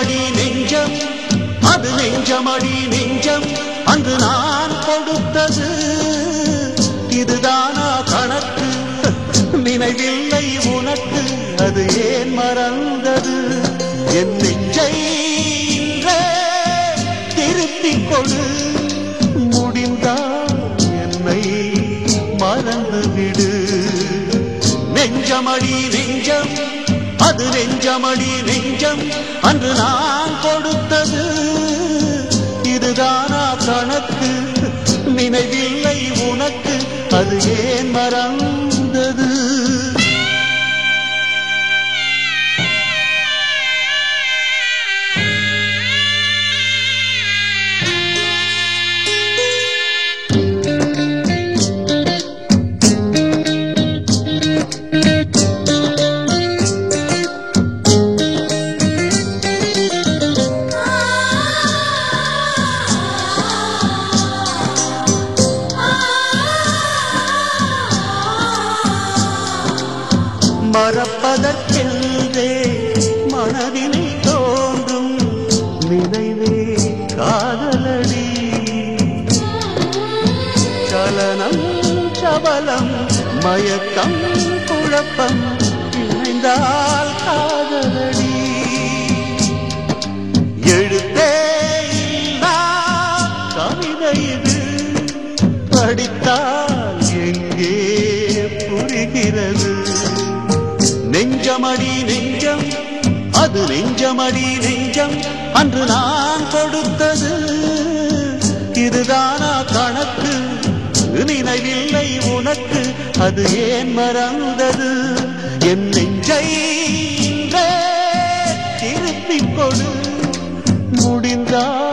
நெஞ்சமடி நெஞ்சம், அது நெஞ்சமடி நெஞ்சம், அன்று நான் கொடுத்தது இதுதானா கணக்கு? நினைவில்லை உனக்கு, அது ஏன் மறந்தது? என் நெஞ்சை திருத்திக் கொடு, முடிந்தால் என்னை மறந்துவிடு. நெஞ்சமடி நெஞ்சம், அது நெஞ்சமடி நெஞ்சம், அன்று நான் கொடுத்தது இதுதானா கணக்கு? நினைவில்லை உனக்கு, அது ஏன் மறந்தது? மறப்பதற்கென்றே மனதினை தோன்றும் நினைவே காதலடி. சலனம் சபலம் மயக்கம் குழப்பம் இணைந்தால் காதலடி. எழுத்தே கவிதை இது, படித்தால் எங்கே புரிகிறது? நெஞ்சமடி நெஞ்சம், அது நெஞ்சமடி நெஞ்சம், அன்று நான் கொடுத்தது இதுதானா கணக்கு? நினைவில்லை உனக்கு, அது ஏன் மறந்தது? என் நெஞ்சை திருப்பிக் கொடு, முடிந்தால்